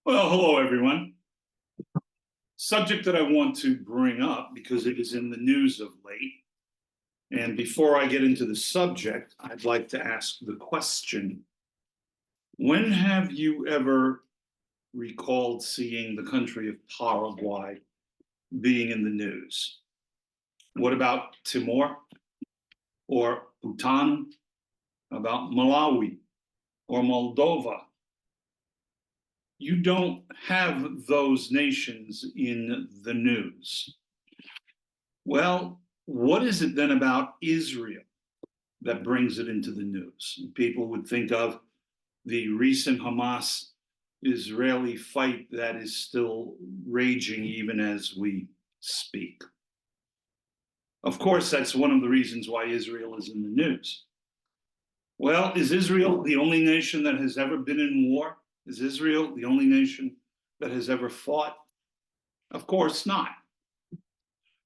Well, hello, everyone. Subject that I want to bring up because it is in the news of late. And before I get into the subject, I'd like to ask the question, when have you ever recalled seeing the country of Paraguay being in the news? What about Timor or Bhutan? About Malawi or Moldova? You don't have those nations in the news. Well, what is it then about Israel that brings it into the news? People would think of the recent Hamas Israeli fight that is still raging even as we speak. Of course, that's one of the reasons why Israel is in the news. Well, is Israel the only nation that has ever been in war? Is Israel the only nation that has ever fought? Of course not.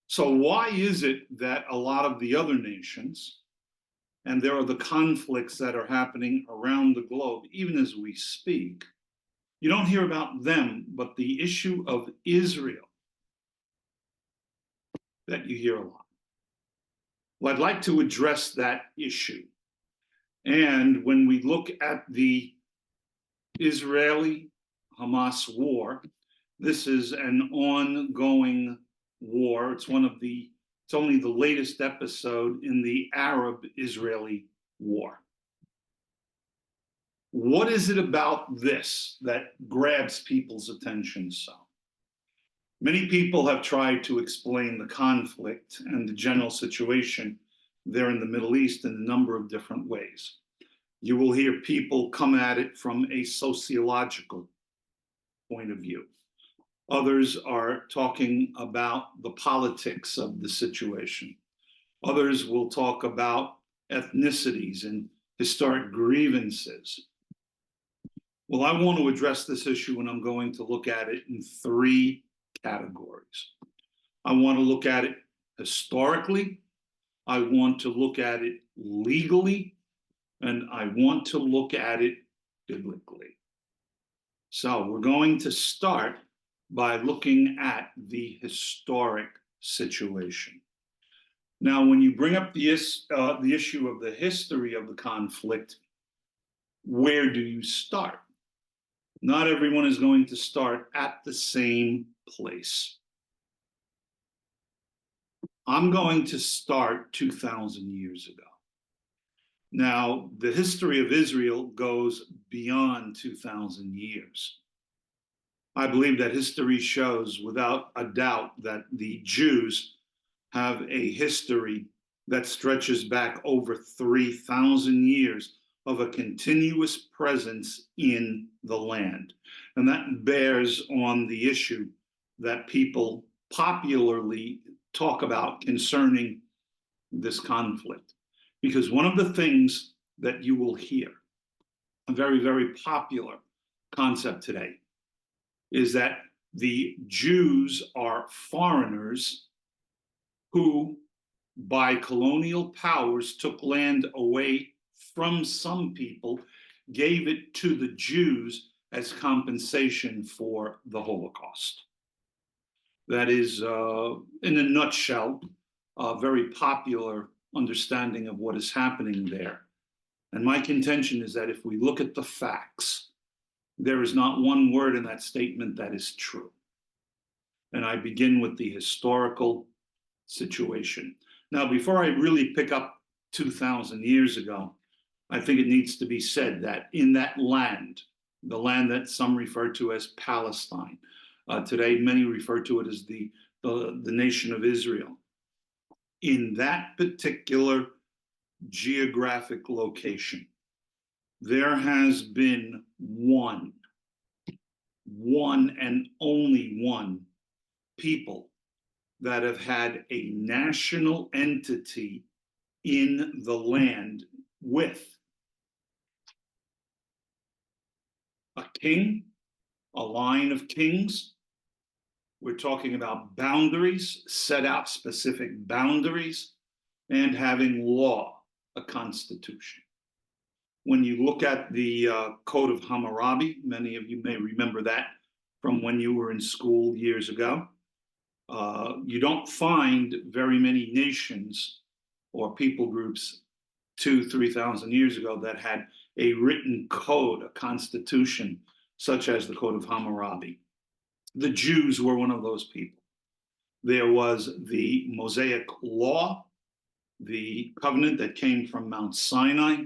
So why is it that a lot of the other nations, and there are the conflicts that are happening around the globe, even as we speak, you don't hear about them, but the issue of Israel that you hear a lot? Well, I'd like to address that issue. And when we look at the Israeli-Hamas war, this is an ongoing war. It's only the latest episode in the Arab-Israeli war. What is it about this that grabs people's attention so? Many people have tried to explain the conflict and the general situation there in the Middle East in a number of different ways. You will hear people come at it from a sociological point of view. Others are talking about the politics of the situation. Others will talk about ethnicities and historic grievances. Well, I want to address this issue, and I'm going to look at it in three categories. I want to look at it historically, I want to look at it legally, and I want to look at it biblically. So we're going to start by looking at the historic situation. Now, when you bring up the issue of the history of the conflict, where do you start? Not everyone is going to start at the same place. I'm going to start 2,000 years ago. Now, the history of Israel goes beyond 2,000 years. I believe that history shows without a doubt that the Jews have a history that stretches back over 3,000 years of a continuous presence in the land. And that bears on the issue that people popularly talk about concerning this conflict. Because one of the things that you will hear, a very, very popular concept today, is that the Jews are foreigners who, by colonial powers, took land away from some people, gave it to the Jews as compensation for the Holocaust. That is, in a nutshell, a very popular understanding of what is happening there. And my contention is that if we look at the facts, there is not one word in that statement that is true. And I begin with the historical situation. Now, before I really pick up 2,000 years ago, I think it needs to be said that in that land, the land that some refer to as Palestine, today many refer to it as the nation of Israel. In that particular geographic location, there has been one and only one people that have had a national entity in the land with a king, a line of kings. We're talking about boundaries, set out specific boundaries, and having law, a constitution. When you look at the Code of Hammurabi, many of you may remember that from when you were in school years ago. You don't find very many nations or people groups 3,000 years ago that had a written code, a constitution, such as the Code of Hammurabi. The Jews were one of those people. There was the Mosaic Law, the covenant that came from Mount Sinai,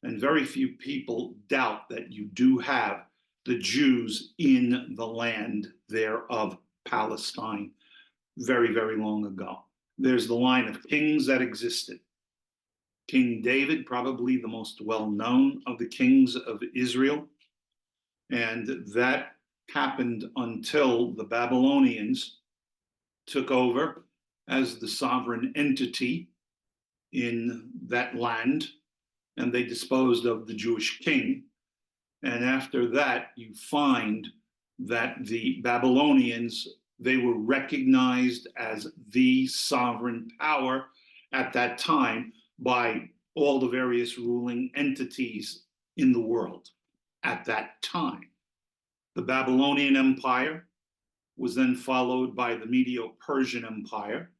and very few people doubt that you do have the Jews in the land there of Palestine very, very long ago. There's the line of kings that existed. King David, probably the most well-known of the kings of Israel, and that happened until the Babylonians took over as the sovereign entity in that land, and they disposed of the Jewish king. And after that, you find that the Babylonians, they were recognized as the sovereign power at that time by all the various ruling entities in the world at that time. The Babylonian Empire was then followed by the Medo-Persian Empire.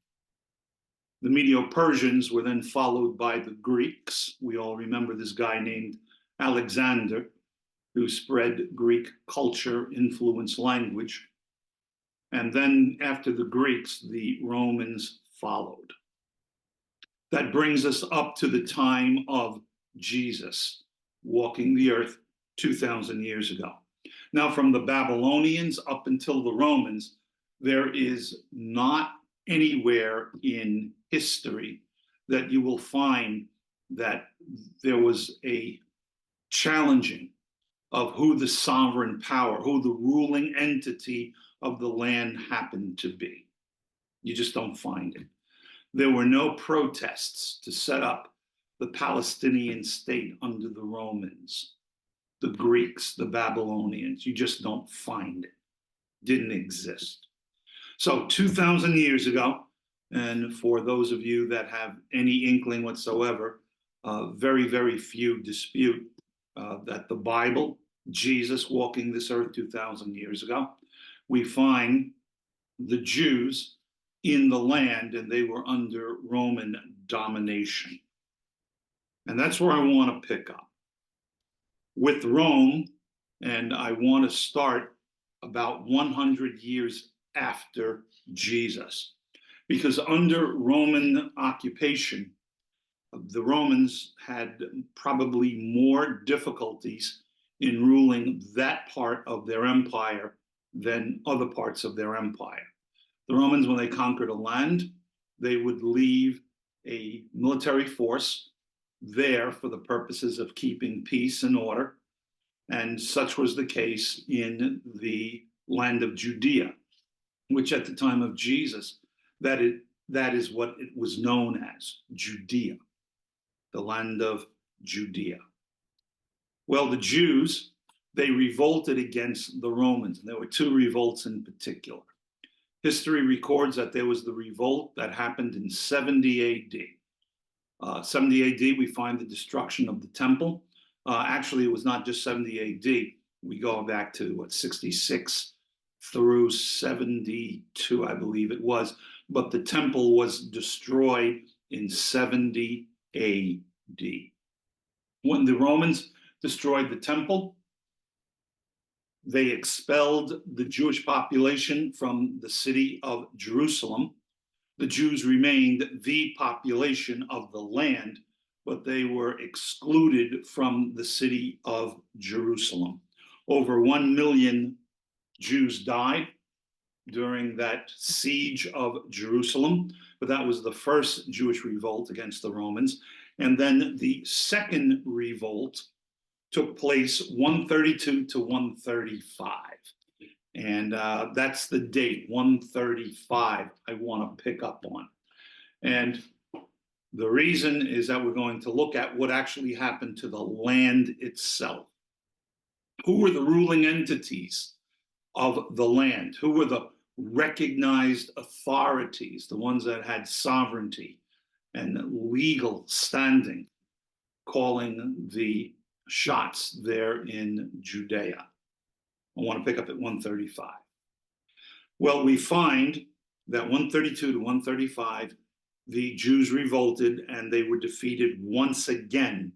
The Medo-Persians were then followed by the Greeks. We all remember this guy named Alexander, who spread Greek culture, influence, language. And then after the Greeks, the Romans followed. That brings us up to the time of Jesus walking the earth 2,000 years ago. Now, from the Babylonians up until the Romans, there is not anywhere in history that you will find that there was a challenging of who the sovereign power, who the ruling entity of the land happened to be. You just don't find it. There were no protests to set up the Palestinian state under the Romans, the Greeks, the Babylonians. You just don't find it. Didn't exist. So 2,000 years ago, and for those of you that have any inkling whatsoever, very, very few dispute that the Bible, Jesus walking this earth 2,000 years ago, we find the Jews in the land, and they were under Roman domination. And that's where I want to pick up with Rome, and I want to start about 100 years after Jesus, because under Roman occupation, the Romans had probably more difficulties in ruling that part of their empire than other parts of their empire. The Romans, when they conquered a land, they would leave a military force there for the purposes of keeping peace and order. And such was the case in the land of Judea, which at the time of Jesus, that is what it was known as, Judea, the land of Judea. Well, the Jews, they revolted against the Romans, and there were two revolts in particular. History records that there was the revolt that happened in 70 AD. 70 AD, we find the destruction of the temple. Actually, it was not just 70 AD. We go back to 66 through 72, I believe it was. But the temple was destroyed in 70 AD. When the Romans destroyed the temple, they expelled the Jewish population from the city of Jerusalem. The Jews remained the population of the land, but they were excluded from the city of Jerusalem. Over 1 million Jews died during that siege of Jerusalem, but that was the first Jewish revolt against the Romans. And then the second revolt took place 132 to 135. And that's the date, 135, I want to pick up on. And the reason is that we're going to look at what actually happened to the land itself. Who were the ruling entities of the land? Who were the recognized authorities, the ones that had sovereignty and legal standing, calling the shots there in Judea? I want to pick up at 135. Well, we find that 132 to 135, the Jews revolted and they were defeated once again.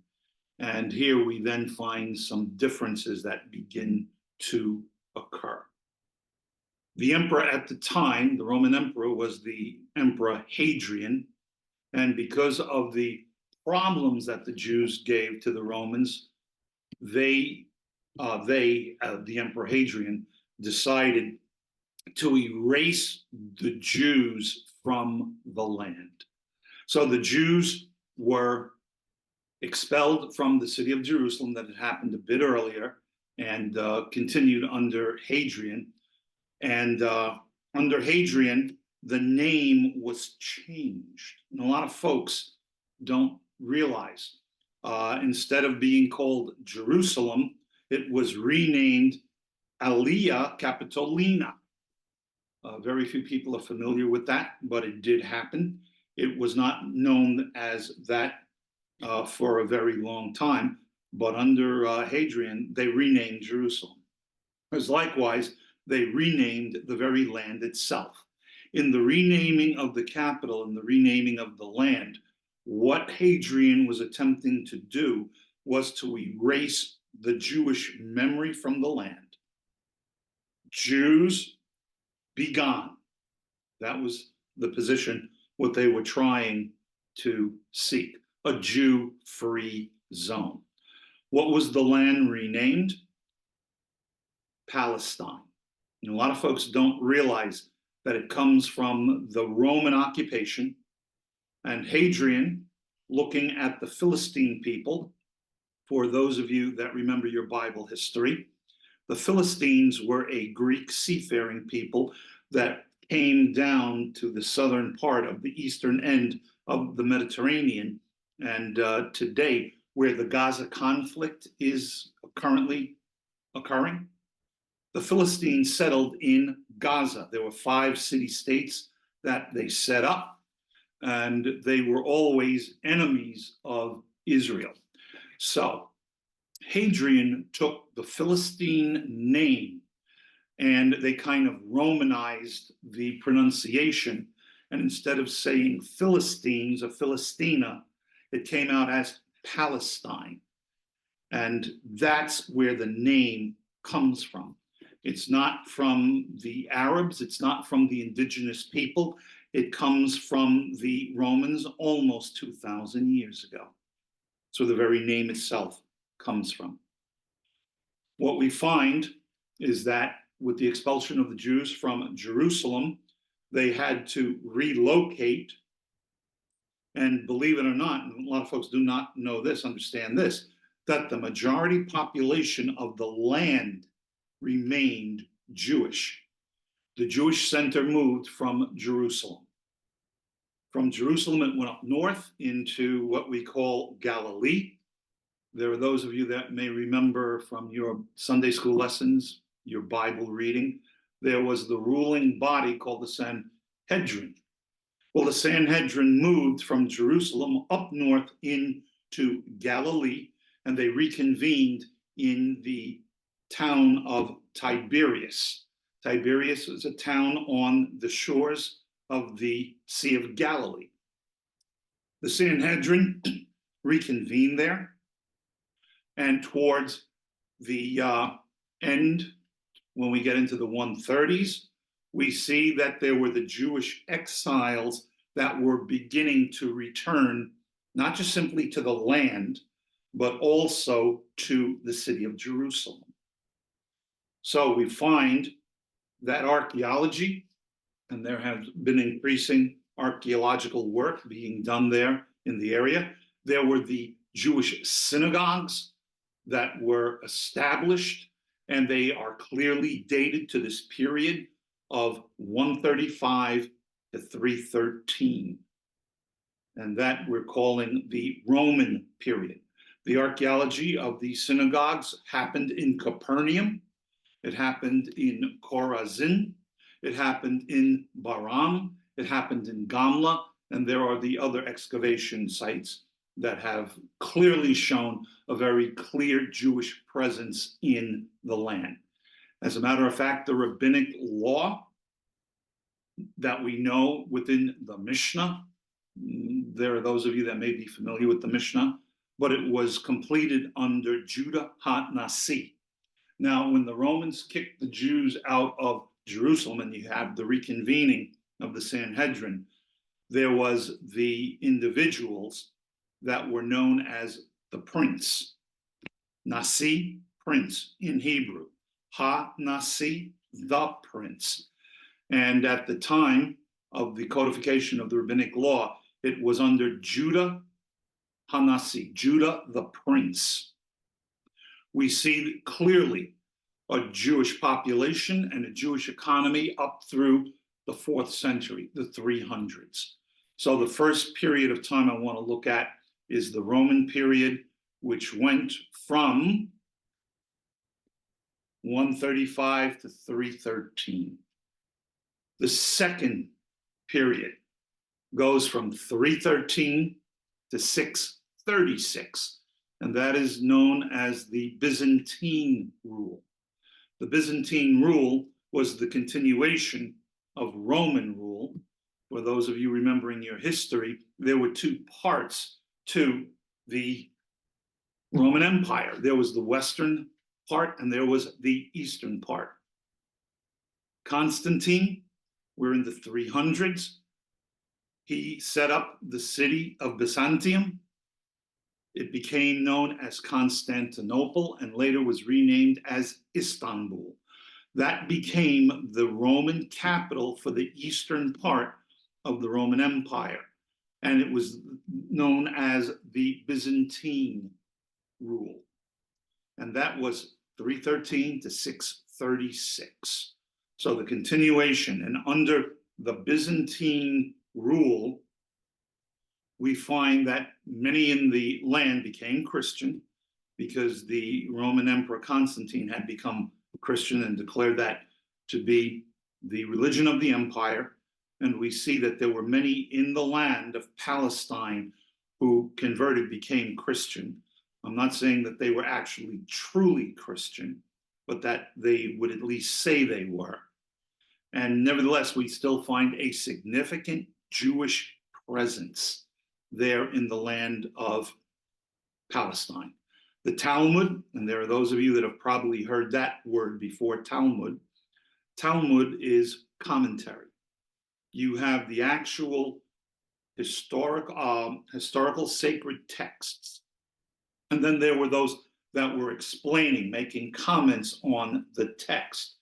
And here we then find some differences that begin to occur. The emperor at the time, the Roman emperor, was the Emperor Hadrian. And because of the problems that the Jews gave to the Romans, the Emperor Hadrian, decided to erase the Jews from the land. So the Jews were expelled from the city of Jerusalem. That had happened a bit earlier, and continued under Hadrian. And under Hadrian, the name was changed. And a lot of folks don't realize. Instead of being called Jerusalem, it was renamed Aelia Capitolina. Very few people are familiar with that, but it did happen. It was not known as that for a very long time, but under Hadrian, they renamed Jerusalem. As likewise, they renamed the very land itself. In the renaming of the capital and the renaming of the land, what Hadrian was attempting to do was to erase the Jewish memory from the land. Jews, be gone. That was the position, what they were trying to seek, a Jew-free zone. What was the land renamed? Palestine. And a lot of folks don't realize that it comes from the Roman occupation, and Hadrian, looking at the Philistine people. For those of you that remember your Bible history, the Philistines were a Greek seafaring people that came down to the southern part of the eastern end of the Mediterranean, and today, where the Gaza conflict is currently occurring, the Philistines settled in Gaza. There were 5 city-states that they set up, and they were always enemies of Israel. So Hadrian took the Philistine name and they kind of Romanized the pronunciation. And instead of saying Philistines or Philistina, it came out as Palestine. And that's where the name comes from. It's not from the Arabs, it's not from the indigenous people. It comes from the Romans almost 2,000 years ago. So the very name itself comes from. What we find is that with the expulsion of the Jews from Jerusalem, they had to relocate. And believe it or not, and a lot of folks do not know this, understand this, that the majority population of the land remained Jewish. The Jewish center moved from Jerusalem. From Jerusalem, it went up north into what we call Galilee. There are those of you that may remember from your Sunday school lessons, your Bible reading, there was the ruling body called the Sanhedrin. Well, the Sanhedrin moved from Jerusalem up north into Galilee, and they reconvened in the town of Tiberias. Tiberias is a town on the shores of the Sea of Galilee. The Sanhedrin reconvened there, and towards the end, when we get into the 130s, we see that there were the Jewish exiles that were beginning to return, not just simply to the land, but also to the city of Jerusalem. So we find that archaeology, and there has been increasing archaeological work being done there in the area. There were the Jewish synagogues that were established, and they are clearly dated to this period of 135 to 313. And that we're calling the Roman period. The archaeology of the synagogues happened in Capernaum. It happened in Chorazin. It happened in Baram. It happened in Gamla. And there are the other excavation sites that have clearly shown a very clear Jewish presence in the land. As a matter of fact, the rabbinic law that we know within the Mishnah, there are those of you that may be familiar with the Mishnah, but it was completed under Judah HaNasi. Now, when the Romans kicked the Jews out of Jerusalem and you have the reconvening of the Sanhedrin, there was the individuals that were known as the prince. Nasi, prince in Hebrew. Ha-Nasi, the prince. And at the time of the codification of the rabbinic law, it was under Judah HaNasi, Judah the prince. We see clearly a Jewish population and a Jewish economy up through the 4th century, the 300s. So the first period of time I want to look at is the Roman period, which went from 135 to 313. The second period goes from 313 to 636, and that is known as the Byzantine rule. The Byzantine rule was the continuation of Roman rule. For those of you remembering your history, there were two parts to the Roman Empire. There was the western part and there was the eastern part. Constantine, we're in the 300s. He set up the city of Byzantium. It became known as Constantinople and later was renamed as Istanbul. That became the Roman capital for the eastern part of the Roman Empire. And it was known as the Byzantine rule. And that was 313 to 636. So the continuation, and under the Byzantine rule, we find that many in the land became Christian because the Roman Emperor Constantine had become a Christian and declared that to be the religion of the empire. And we see that there were many in the land of Palestine who converted, became Christian. I'm not saying that they were actually truly Christian, but that they would at least say they were. And nevertheless, we still find a significant Jewish presence there in the land of Palestine. The Talmud, and there are those of you that have probably heard that word before, Talmud. Talmud is commentary. You have the actual historical sacred texts. And then there were those that were explaining, making comments on the text.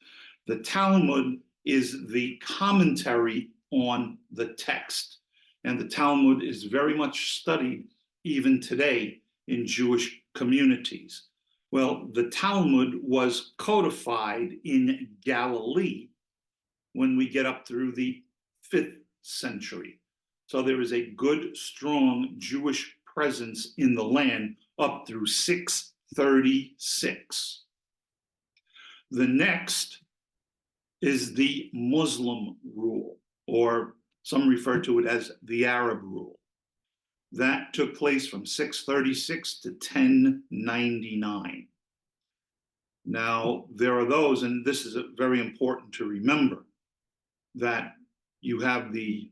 The Talmud is the commentary on the text. And the Talmud is very much studied even today in Jewish communities. Well, the Talmud was codified in Galilee when we get up through the 5th century. So there is a good, strong Jewish presence in the land up through 636. The next is the Muslim rule, or some refer to it as the Arab rule. That took place from 636 to 1099. Now, there are those, and this is very important to remember, that you have the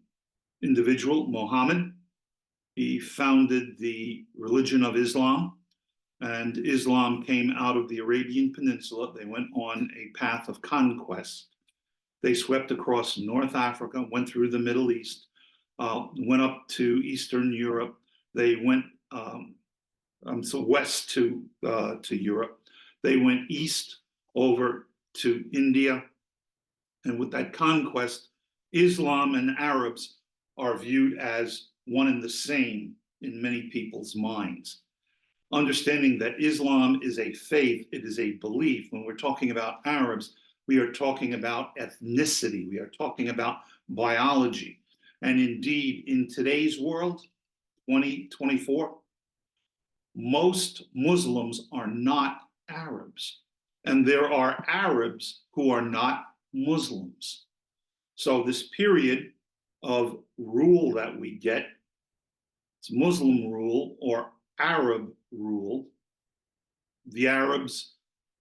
individual, Muhammad. He founded the religion of Islam, and Islam came out of the Arabian Peninsula. They went on a path of conquest. They swept across North Africa, went through the Middle East, went up to Eastern Europe. They went west to Europe. They went east over to India. And with that conquest, Islam and Arabs are viewed as one and the same in many people's minds. Understanding that Islam is a faith, it is a belief. When we're talking about Arabs, we are talking about ethnicity. We are talking about biology. And indeed, in today's world, 2024, most Muslims are not Arabs. And there are Arabs who are not Muslims. So this period of rule that we get, it's Muslim rule or Arab rule. The Arabs,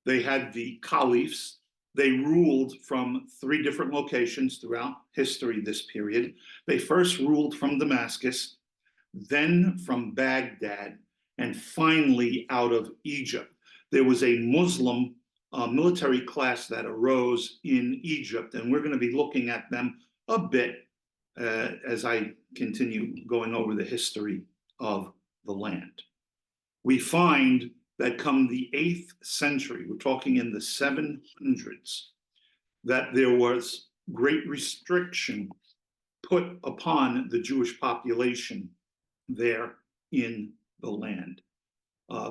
they had the caliphs, They ruled from 3 different locations throughout history, this period. They first ruled from Damascus, then from Baghdad, and finally out of Egypt. There was a Muslim military class that arose in Egypt, and we're going to be looking at them a bit as I continue going over the history of the land. We find that come the 8th century, we're talking in the 700s, that there was great restriction put upon the Jewish population there in the land.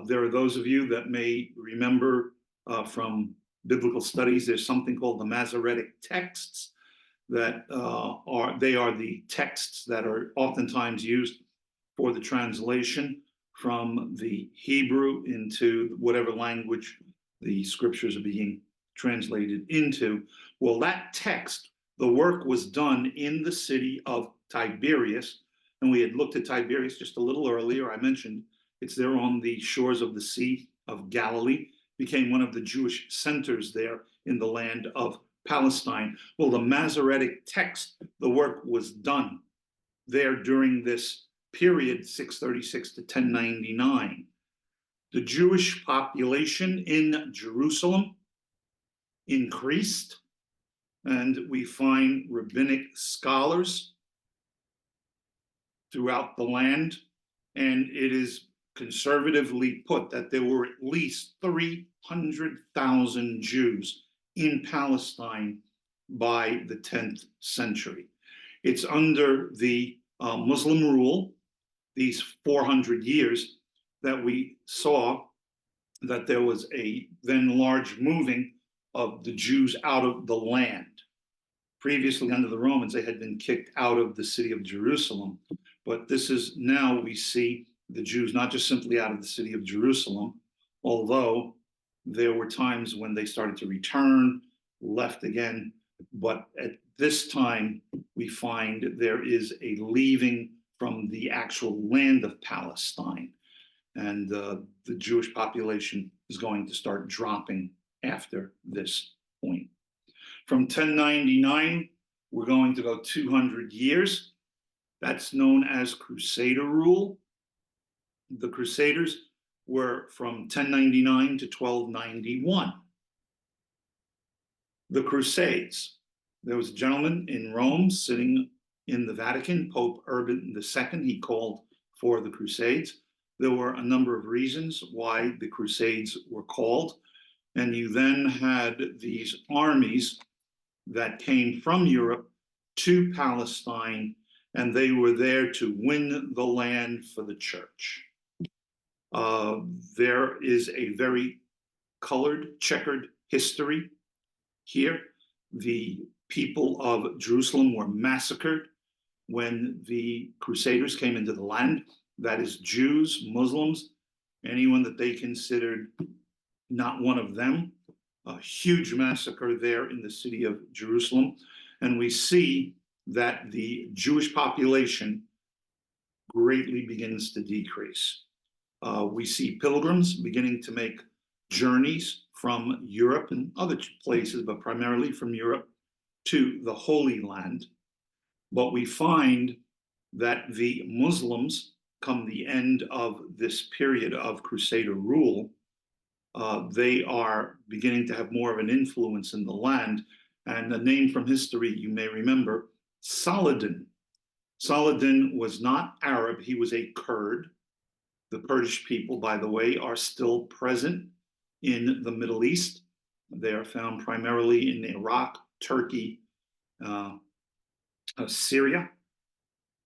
There are those of you that may remember from biblical studies, there's something called the Masoretic texts that are the texts that are oftentimes used for the translation from the Hebrew into whatever language the scriptures are being translated into. Well, that text, the work was done in the city of Tiberias, and we had looked at Tiberias just a little earlier. I mentioned it's there on the shores of the Sea of Galilee, became one of the Jewish centers there in the land of Palestine. Well, the Masoretic text, the work was done there during this period, 636 to 1099. The Jewish population in Jerusalem increased, and we find rabbinic scholars throughout the land, and it is conservatively put that there were at least 300,000 Jews in Palestine by the 10th century. It's under the Muslim rule, these 400 years, that we saw that there was a then large moving of the Jews out of the land. Previously, under the Romans, they had been kicked out of the city of Jerusalem. But this is now we see the Jews not just simply out of the city of Jerusalem, although there were times when they started to return, left again. But at this time, we find there is a leaving from the actual land of Palestine. And the Jewish population is going to start dropping after this point. From 1099, we're going to go 200 years. That's known as Crusader rule. The Crusaders were from 1099 to 1291. The Crusades. There was a gentleman in Rome sitting in the Vatican, Pope Urban II. He called for the Crusades. There were a number of reasons why the Crusades were called. And you then had these armies that came from Europe to Palestine, and they were there to win the land for the church. There is a very colored, checkered history here. The people of Jerusalem were massacred when the Crusaders came into the land. That is Jews, Muslims, anyone that they considered not one of them. A huge massacre there in the city of Jerusalem. And we see that the Jewish population greatly begins to decrease. We see pilgrims beginning to make journeys from Europe and other places, but primarily from Europe to the Holy Land. But we find that the Muslims, come the end of this period of Crusader rule, they are beginning to have more of an influence in the land. And a name from history you may remember, Saladin. Saladin was not Arab, he was a Kurd. The Kurdish people, by the way, are still present in the Middle East. They are found primarily in Iraq, Turkey, Syria.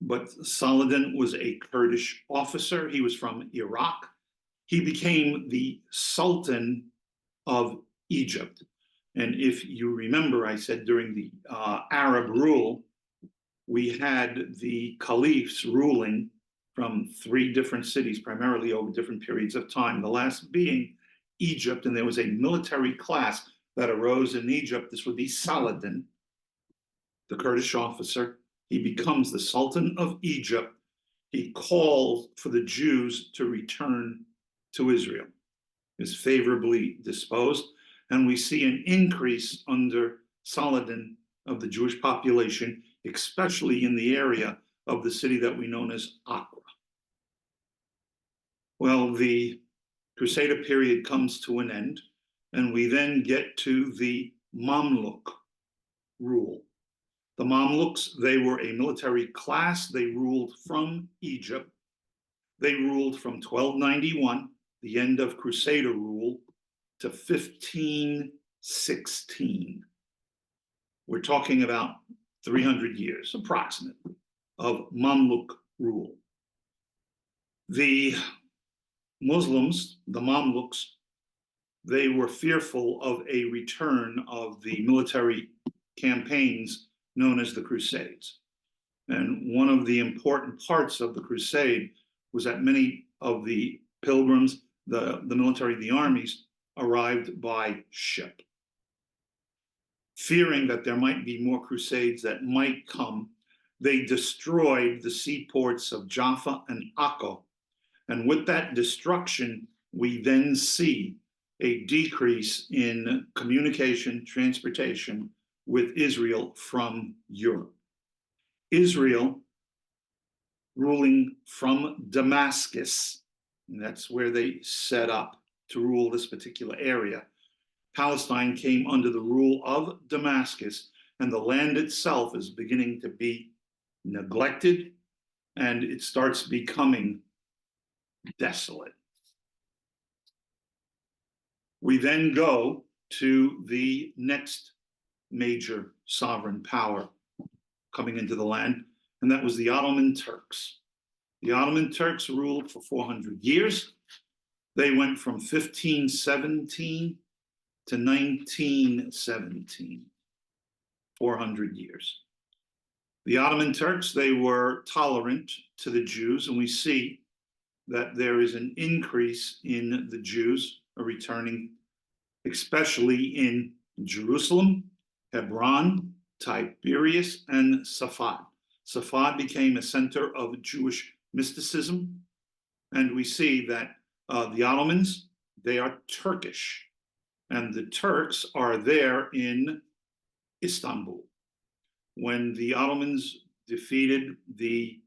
But Saladin was a Kurdish officer. He was from Iraq. He became the Sultan of Egypt. And if you remember, I said during the Arab rule, we had the caliphs ruling from 3 different cities, primarily over different periods of time, the last being Egypt. And there was a military class that arose in Egypt. This would be Saladin, the Kurdish officer. He becomes the Sultan of Egypt. He calls for the Jews to return to Israel, is favorably disposed. and we see an increase under Saladin of the Jewish population, especially in the area of the city that we know as Acre. Well, the Crusader period comes to an end, and we then get to the Mamluk rule. The Mamluks, they were a military class. They ruled from Egypt. They ruled from 1291, the end of Crusader rule, to 1516. We're talking about 300 years, approximately, of Mamluk rule. The Muslims, the Mamluks, they were fearful of a return of the military campaigns known as the Crusades. And one of the important parts of the crusade was that many of the pilgrims, the military, the armies, arrived by ship. Fearing that there might be more crusades that might come, they destroyed the seaports of Jaffa and Akko. And with that destruction, we then see a decrease in communication, transportation with Israel from Europe. Israel, ruling from Damascus, and that's where they set up to rule this particular area. Palestine came under the rule of Damascus, and the land itself is beginning to be neglected, and it starts becoming desolate. We then go to the next major sovereign power coming into the land, and that was the Ottoman Turks. The Ottoman Turks ruled for 400 years. They went from 1517 to 1917, 400 years. The Ottoman Turks, they were tolerant to the Jews, and we see that there is an increase in the Jews returning, especially in Jerusalem, Hebron, Tiberias, and Safad. Safad became a center of Jewish mysticism, and we see that the Ottomans, they are Turkish, and the Turks are there in Istanbul. When the Ottomans defeated the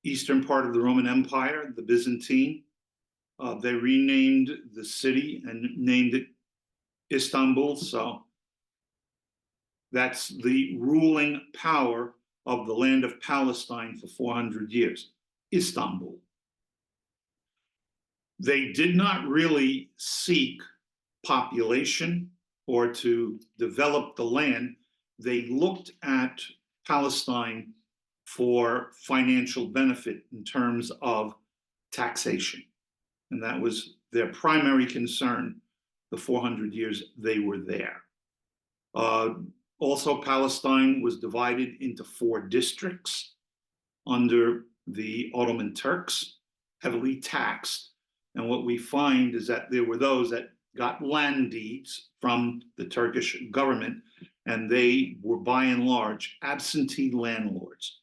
eastern part of the Roman Empire, the Byzantine, they renamed the city and named it Istanbul. So that's the ruling power of the land of Palestine for 400 years, Istanbul. They did not really seek population or to develop the land. They looked at Palestine for financial benefit in terms of taxation. And that was their primary concern the 400 years they were there. Also, Palestine was divided into 4 districts under the Ottoman Turks, heavily taxed. And what we find is that there were those that got land deeds from the Turkish government, and they were by and large absentee landlords.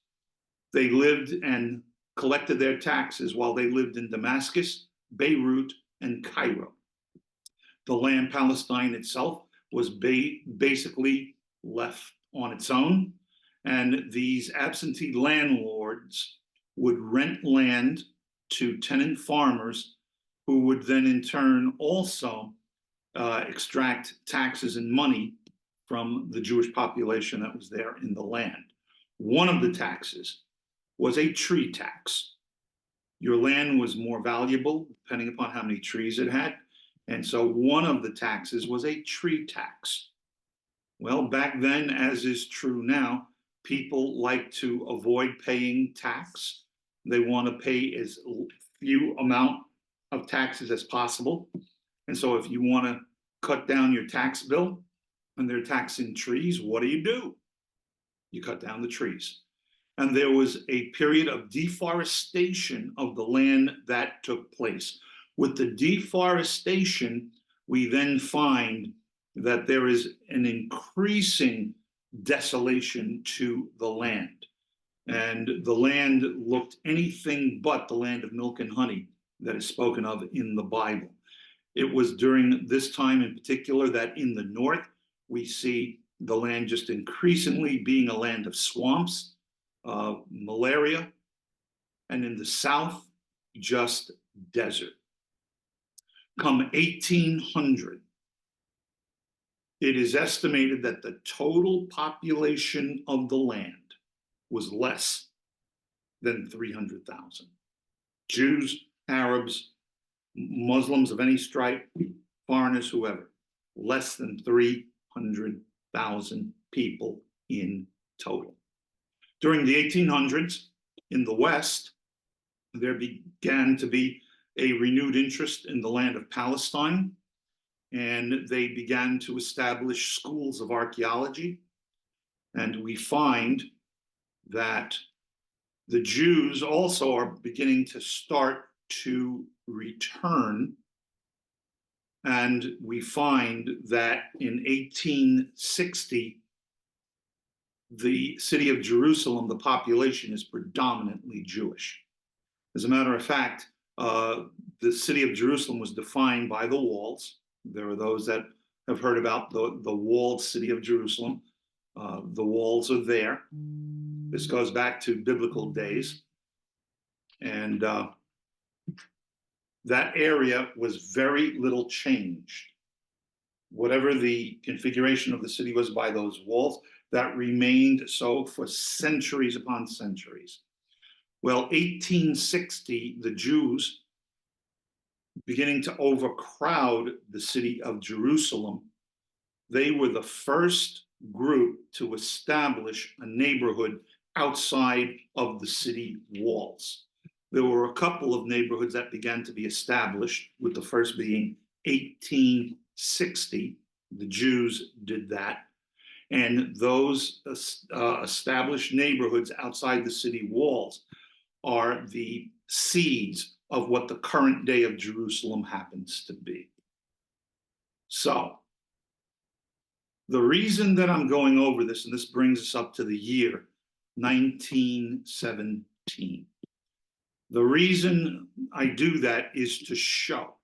They lived and collected their taxes while they lived in Damascus, Beirut, and Cairo. The land, Palestine itself, was basically left on its own, and these absentee landlords would rent land to tenant farmers who would then in turn also extract taxes and money from the Jewish population that was there in the land. One of the taxes was a tree tax. Your land was more valuable depending upon how many trees it had. And so one of the taxes was a tree tax. Well, back then, as is true now, people like to avoid paying tax. They want to pay as few amount of taxes as possible. And so if you want to cut down your tax bill and they're taxing trees, what do? You cut down the trees. And there was a period of deforestation of the land that took place. With the deforestation, we then find that there is an increasing desolation to the land. And the land looked anything but the land of milk and honey that is spoken of in the Bible. It was during this time in particular that in the north, we see the land just increasingly being a land of swamps, malaria, and in the south, just desert. Come 1800, it is estimated that the total population of the land was less than 300,000. Jews, Arabs, Muslims of any stripe, foreigners, whoever, less than 300,000 people in total. During the 1800s, in the West, there began to be a renewed interest in the land of Palestine, and they began to establish schools of archaeology. And we find that the Jews also are beginning to start to return. And we find that in 1860, the city of Jerusalem, the population is predominantly Jewish. As a matter of fact, the city of Jerusalem was defined by the walls. There are those that have heard about the walled city of Jerusalem. The walls are there. This goes back to biblical days. And that area was very little changed. Whatever the configuration of the city was by those walls, that remained so for centuries upon centuries. Well, 1860, the Jews, beginning to overcrowd the city of Jerusalem, they were the first group to establish a neighborhood outside of the city walls. There were a couple of neighborhoods that began to be established, with the first being 1860. The Jews did that. And those established neighborhoods outside the city walls are the seeds of what the current day of Jerusalem happens to be. So, the reason that I'm going over this, and this brings us up to the year 1917. The reason I do that is to show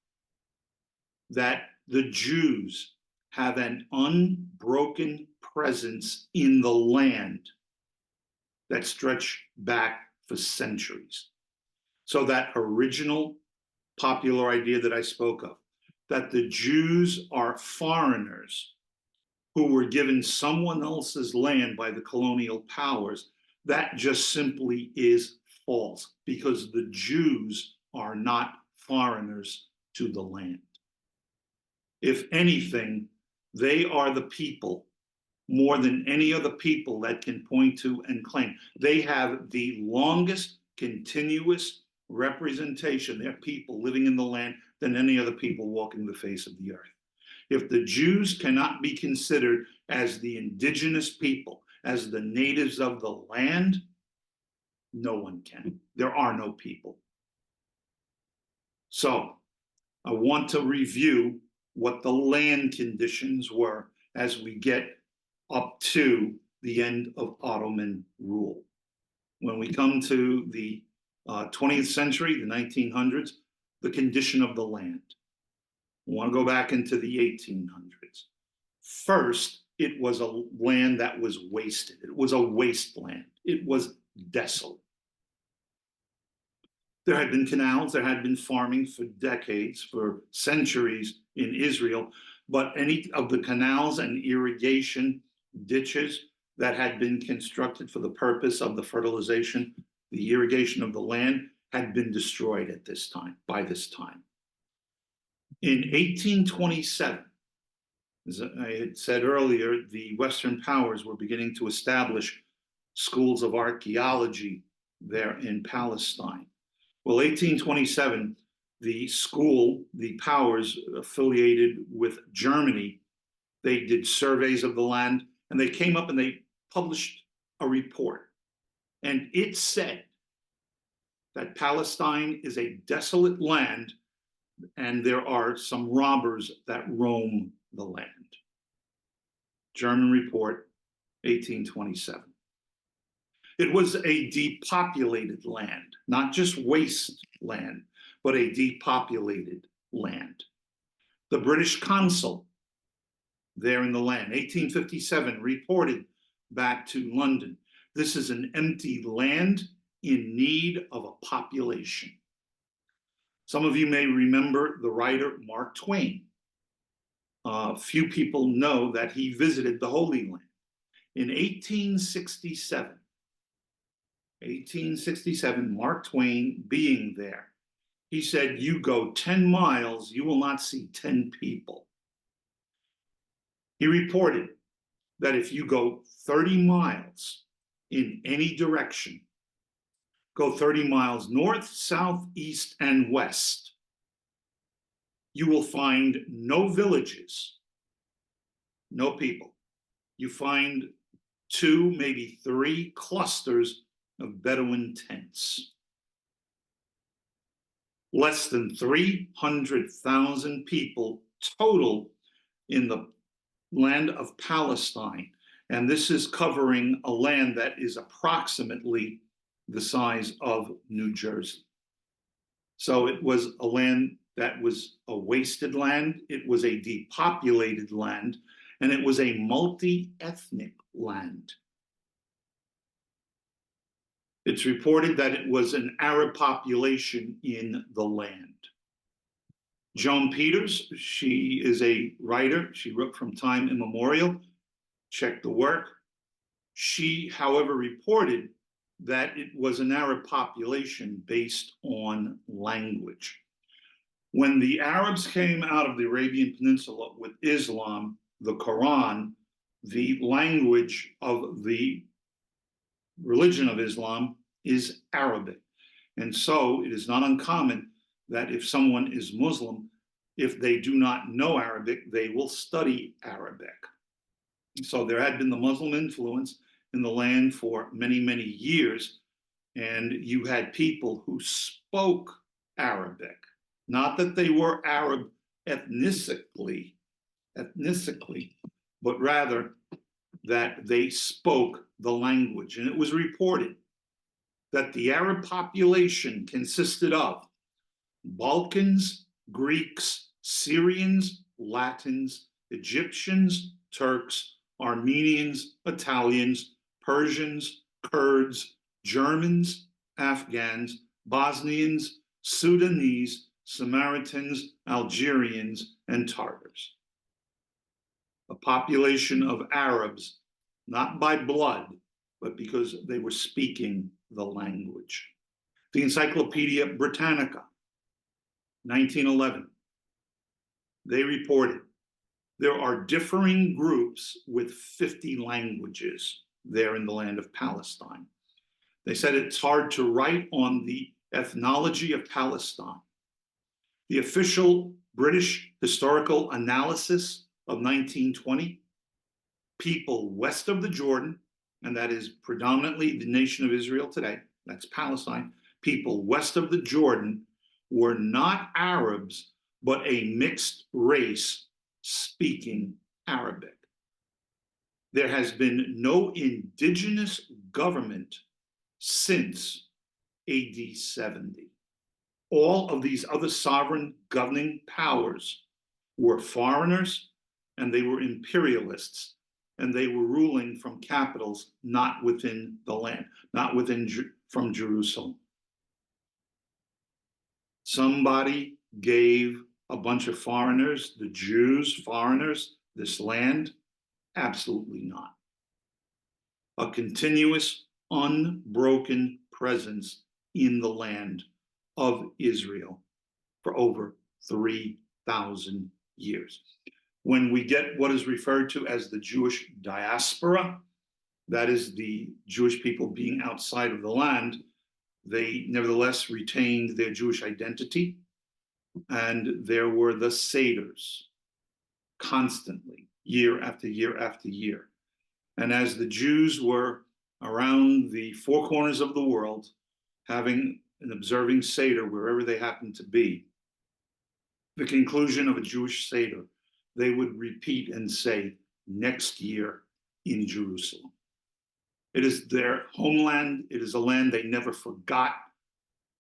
that the Jews have an unbroken presence in the land that stretch back for centuries. So that original popular idea that I spoke of, that the Jews are foreigners who were given someone else's land by the colonial powers, that just simply is false, because the Jews are not foreigners to the land. If anything, they are the people more than any other people that can point to and claim. They have the longest continuous representation, they're people living in the land, than any other people walking the face of the earth. If the Jews cannot be considered as the indigenous people, as the natives of the land, no one can. There are no people. So I want to review what the land conditions were as we get up to the end of Ottoman rule. When we come to the 20th century, the 1900s, the condition of the land. I want to go back into the 1800s. First, it was a land that was wasted. It was a wasteland. It was desolate. There had been canals, there had been farming for decades, for centuries in Israel, but any of the canals and irrigation ditches that had been constructed for the purpose of the fertilization, the irrigation of the land, had been destroyed at this time, by this time. In 1827, as I had said earlier, the Western powers were beginning to establish schools of archaeology there in Palestine. Well, 1827, the school, the powers affiliated with Germany, they did surveys of the land, and they came up and they published a report. And it said that Palestine is a desolate land and there are some robbers that roam the land. German report, 1827. It was a depopulated land, not just wasteland, but a depopulated land. The British consul there in the land, 1857, reported back to London, this is an empty land in need of a population. Some of you may remember the writer Mark Twain. Few people know that he visited the Holy Land. In 1867, Mark Twain being there, he said, you go 10 miles, you will not see 10 people. He reported that if you go 30 miles in any direction, go 30 miles north, south, east, and west, you will find no villages, no people. You find 2, maybe 3 clusters of Bedouin tents. Less than 300,000 people total in the land of Palestine. And this is covering a land that is approximately the size of New Jersey. So it was a land that was a wasted land, it was a depopulated land, and it was a multi-ethnic land. It's reported that it was an Arab population in the land. Joan Peters, she is a writer. She wrote from time immemorial. Check the work. She, however, reported that it was an Arab population based on language. When the Arabs came out of the Arabian Peninsula with Islam, the Quran, the language of the religion of Islam is Arabic. And so it is not uncommon that if someone is Muslim, if they do not know Arabic, they will study Arabic. So there had been the Muslim influence in the land for many, many years, and you had people who spoke Arabic. Not that they were Arab ethnically, but rather that they spoke the language. And it was reported that the Arab population consisted of Balkans, Greeks, Syrians, Latins, Egyptians, Turks, Armenians, Italians, Persians, Kurds, Germans, Afghans, Bosnians, Sudanese, Samaritans, Algerians, and Tartars. A population of Arabs, not by blood, but because they were speaking the language. The Encyclopedia Britannica, 1911, they reported there are differing groups with 50 languages there in the land of Palestine. They said it's hard to write on the ethnology of Palestine. The official British historical analysis of 1920, people west of the Jordan, and that is predominantly the nation of Israel today, that's Palestine, people west of the Jordan were not Arabs, but a mixed race speaking Arabic. There has been no indigenous government since AD 70. All of these other sovereign governing powers were foreigners, and they were imperialists, and they were ruling from capitals not within the land, not from Jerusalem. Somebody gave a bunch of foreigners, the Jews, foreigners, this land? Absolutely not. A continuous, unbroken presence in the land of Israel for over 3,000 years. When we get what is referred to as the Jewish diaspora, that is the Jewish people being outside of the land, they nevertheless retained their Jewish identity. And there were the Seders constantly, year after year after year. And as the Jews were around the four corners of the world, having and observing Seder wherever they happened to be, the conclusion of a Jewish Seder, they would repeat and say, next year in Jerusalem. It is their homeland. It is a land they never forgot,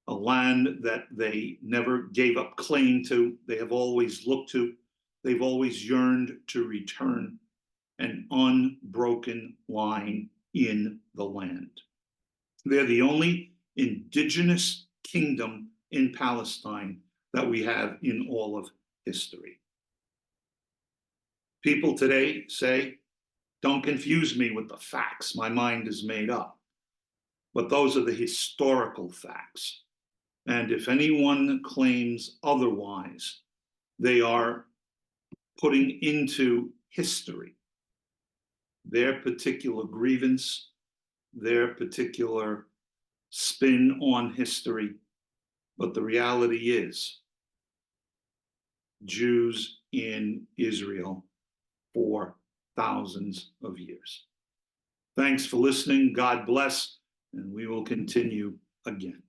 a land that they never gave up claim to. They have always looked to they've always yearned to return an unbroken line in the land. They're the only indigenous kingdom in Palestine that we have in all of history. People today say, don't confuse me with the facts. My mind is made up. But those are the historical facts. And if anyone claims otherwise, they are putting into history their particular grievance, their particular spin on history. But the reality is, Jews in Israel for thousands of years. Thanks for listening. God bless, and we will continue again.